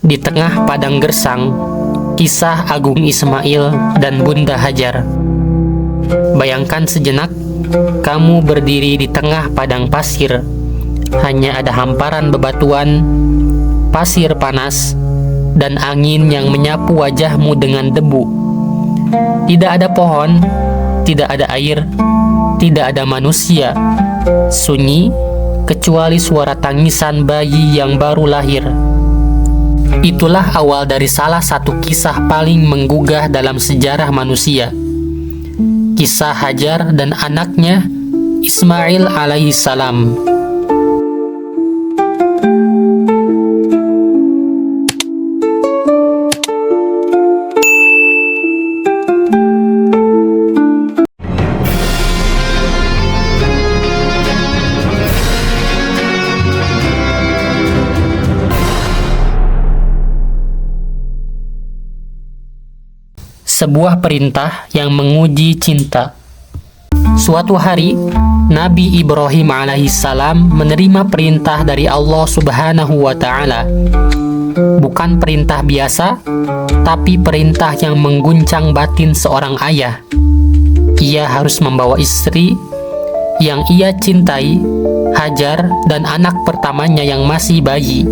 Di tengah padang gersang, kisah Agung Ismail dan Bunda Hajar. Bayangkan sejenak, kamu berdiri di tengah padang pasir. Hanya ada hamparan bebatuan, pasir panas, dan angin yang menyapu wajahmu dengan debu. Tidak ada pohon, tidak ada air, tidak ada manusia. Sunyi, kecuali suara tangisan bayi yang baru lahir. Itulah awal dari salah satu kisah paling menggugah dalam sejarah manusia. Kisah Hajar dan anaknya Ismail alaihissalam. Sebuah perintah yang menguji cinta. Suatu hari, Nabi Ibrahim alaihissalam menerima perintah dari Allah Subhanahu wa Ta'ala. Bukan perintah biasa, tapi perintah yang mengguncang batin seorang ayah. Ia harus membawa istri yang ia cintai, Hajar, dan anak pertamanya yang masih bayi,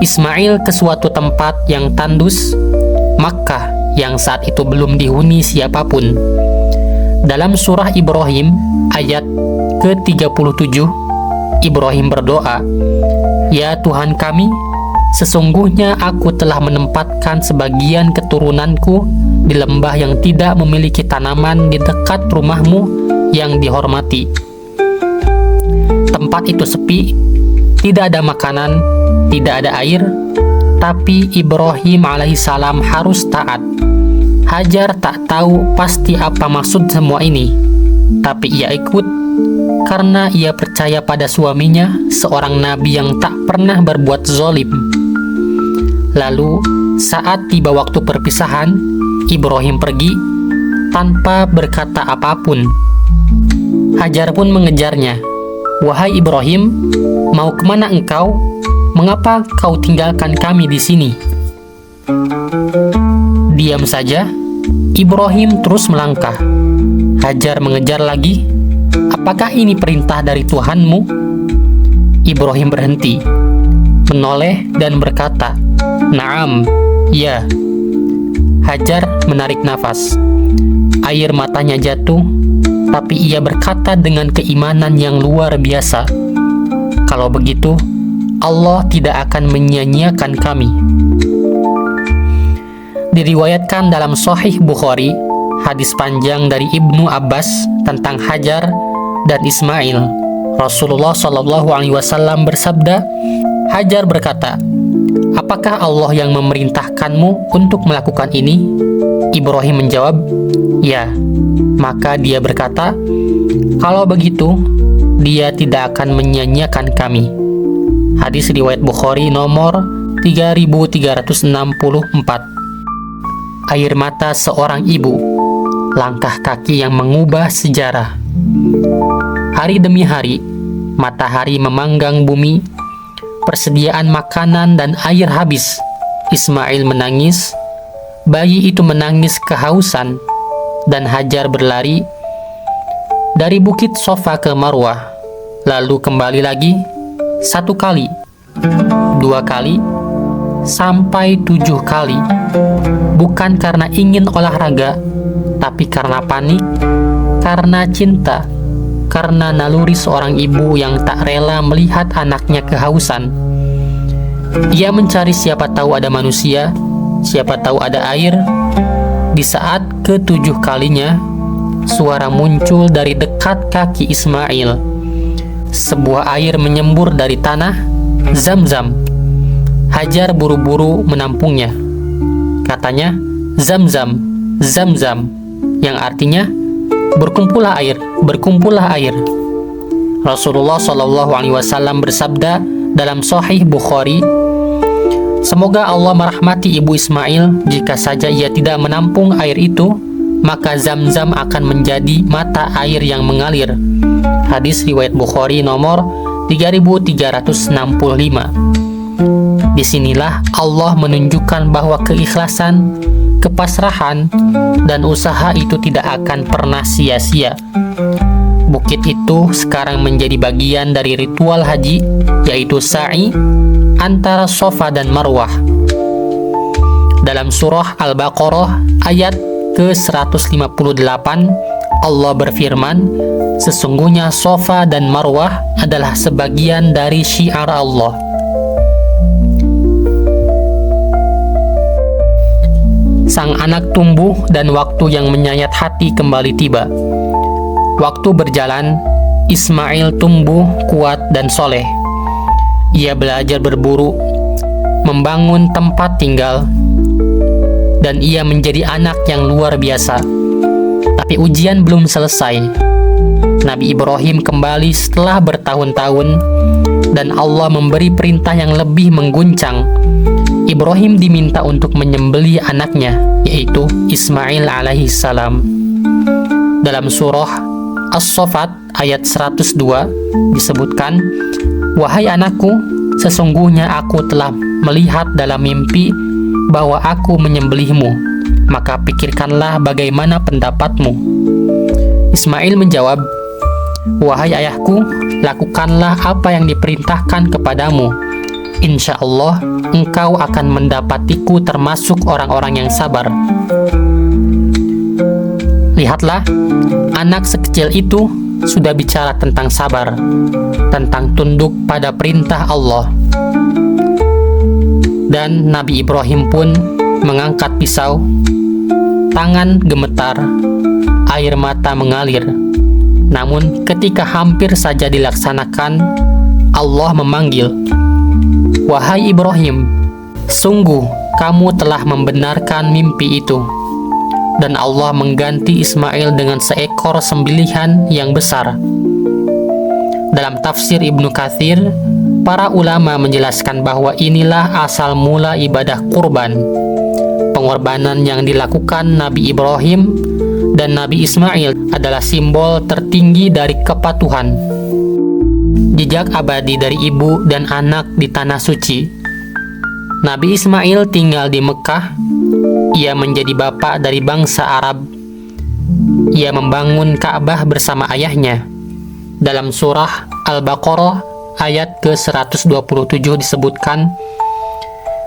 Ismail, ke suatu tempat yang tandus, Makkah, yang saat itu belum dihuni siapapun. Dalam surah Ibrahim ayat ke-37, Ibrahim berdoa, "Ya Tuhan kami, sesungguhnya aku telah menempatkan sebagian keturunanku di lembah yang tidak memiliki tanaman di dekat rumahmu yang dihormati. Tempat itu sepi, tidak ada makanan, tidak ada air, tapi Ibrahim alaihissalam harus taat." Hajar tak tahu pasti apa maksud semua ini, tapi ia ikut karena ia percaya pada suaminya, seorang nabi yang tak pernah berbuat zalim. Lalu, saat tiba waktu perpisahan, Ibrahim pergi tanpa berkata apapun. Hajar pun mengejarnya. "Wahai Ibrahim, mau kemana engkau? Mengapa kau tinggalkan kami di sini?" Diam saja, Ibrahim terus melangkah. Hajar mengejar lagi. "Apakah ini perintah dari Tuhanmu?" Ibrahim berhenti, menoleh dan berkata, "Naam, ya." Hajar menarik nafas. Air matanya jatuh, tapi ia berkata dengan keimanan yang luar biasa, "Kalau begitu, Allah tidak akan menyia-nyiakan kami." Diriwayatkan dalam Sahih Bukhari, hadis panjang dari Ibnu Abbas tentang Hajar dan Ismail. Rasulullah SAW bersabda, Hajar berkata, "Apakah Allah yang memerintahkanmu untuk melakukan ini?" Ibrahim menjawab, "Ya." Maka dia berkata, "Kalau begitu, dia tidak akan menyia-nyiakan kami." Hadis riwayat Bukhari nomor 3364. Air mata seorang ibu, langkah kaki yang mengubah sejarah. Hari demi hari, matahari memanggang bumi, persediaan makanan dan air habis. Ismail menangis, bayi itu menangis kehausan, dan Hajar berlari dari bukit Sofa ke Marwah, lalu kembali lagi, 1 kali, 2 kali, sampai 7 kali. Bukan karena ingin olahraga, tapi karena panik, karena cinta, karena naluri seorang ibu yang tak rela melihat anaknya kehausan. Ia mencari siapa tahu ada manusia, siapa tahu ada air. Di saat ke-7 kalinya, suara muncul dari dekat kaki Ismail. Sebuah air menyembur dari tanah, Zam-zam. Hajar buru-buru menampungnya. Katanya, "Zam-zam, Zam-zam," yang artinya, "Berkumpullah air, berkumpullah air." Rasulullah SAW bersabda dalam Sahih Bukhari, "Semoga Allah merahmati ibu Ismail. Jika saja ia tidak menampung air itu, maka Zam-zam akan menjadi mata air yang mengalir." Hadis riwayat Bukhari nomor 3365. Disinilah Allah menunjukkan bahwa keikhlasan, kepasrahan, dan usaha itu tidak akan pernah sia-sia. Bukit itu sekarang menjadi bagian dari ritual haji, yaitu sa'i antara Safa dan Marwah. Dalam surah Al-Baqarah ayat ke-158, Allah berfirman, sesungguhnya Safa dan Marwah adalah sebagian dari syiar Allah. Sang anak tumbuh dan waktu yang menyayat hati kembali tiba. Waktu berjalan, Ismail tumbuh kuat dan soleh. Ia belajar berburu, membangun tempat tinggal, dan ia menjadi anak yang luar biasa. Tapi ujian belum selesai. Nabi Ibrahim kembali setelah bertahun-tahun, dan Allah memberi perintah yang lebih mengguncang. Ibrahim diminta untuk menyembelih anaknya, yaitu Ismail alaihissalam. Dalam surah As-Saffat ayat 102 disebutkan, wahai anakku, sesungguhnya aku telah melihat dalam mimpi bahwa aku menyembelihmu, maka pikirkanlah bagaimana pendapatmu. Ismail menjawab, wahai ayahku, lakukanlah apa yang diperintahkan kepadamu. Insya Allah, engkau akan mendapatiku termasuk orang-orang yang sabar. Lihatlah, anak sekecil itu sudah bicara tentang sabar, tentang tunduk pada perintah Allah. Dan Nabi Ibrahim pun mengangkat pisau, tangan gemetar, air mata mengalir. Namun ketika hampir saja dilaksanakan, Allah memanggil, wahai Ibrahim, sungguh kamu telah membenarkan mimpi itu. Dan Allah mengganti Ismail dengan seekor sembelihan yang besar. Dalam tafsir Ibnu Katsir, para ulama menjelaskan bahwa inilah asal mula ibadah kurban, pengorbanan yang dilakukan Nabi Ibrahim dan Nabi Ismail adalah simbol tertinggi dari kepatuhan. Jejak abadi dari ibu dan anak di tanah suci. Nabi Ismail tinggal di Mekah. Ia menjadi bapak dari bangsa Arab. Ia membangun Ka'bah bersama ayahnya. Dalam surah Al-Baqarah ayat ke-127 disebutkan,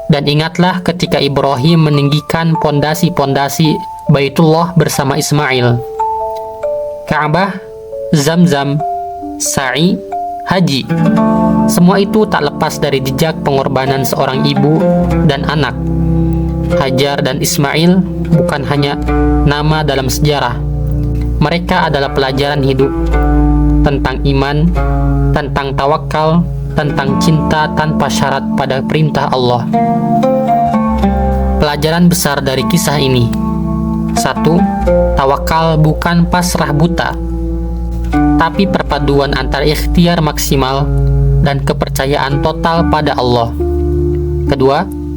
dan ingatlah ketika Ibrahim meninggikan pondasi-pondasi Baitullah bersama Ismail. Ka'bah, Zamzam, sa'i, haji, semua itu tak lepas dari jejak pengorbanan seorang ibu dan anak. Hajar dan Ismail bukan hanya nama dalam sejarah. Mereka adalah pelajaran hidup tentang iman, tentang tawakal, tentang cinta tanpa syarat pada perintah Allah. Pelajaran besar dari kisah ini: 1. Tawakal bukan pasrah buta, tapi perpaduan antara ikhtiar maksimal dan kepercayaan total pada Allah. 2.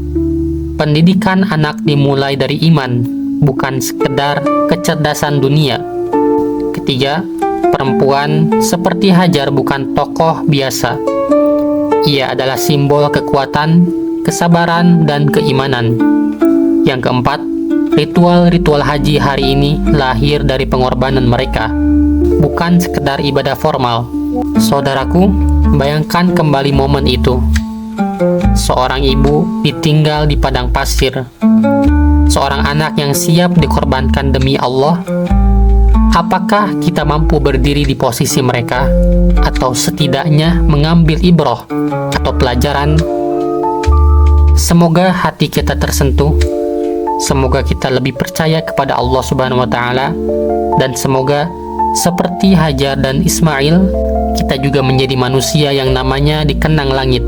Pendidikan anak dimulai dari iman, bukan sekedar kecerdasan dunia. 3. Perempuan seperti Hajar bukan tokoh biasa. Ia adalah simbol kekuatan, kesabaran, dan keimanan. Yang 4, ritual-ritual haji hari ini lahir dari pengorbanan mereka, bukan sekedar ibadah formal. Saudaraku, bayangkan kembali momen itu. Seorang ibu ditinggal di padang pasir. Seorang anak yang siap dikorbankan demi Allah. Apakah kita mampu berdiri di posisi mereka, atau setidaknya mengambil ibrah atau pelajaran? Semoga hati kita tersentuh. Semoga kita lebih percaya kepada Allah Subhanahu wa Ta'ala, dan semoga seperti Hajar dan Ismail, kita juga menjadi manusia yang namanya dikenang langit.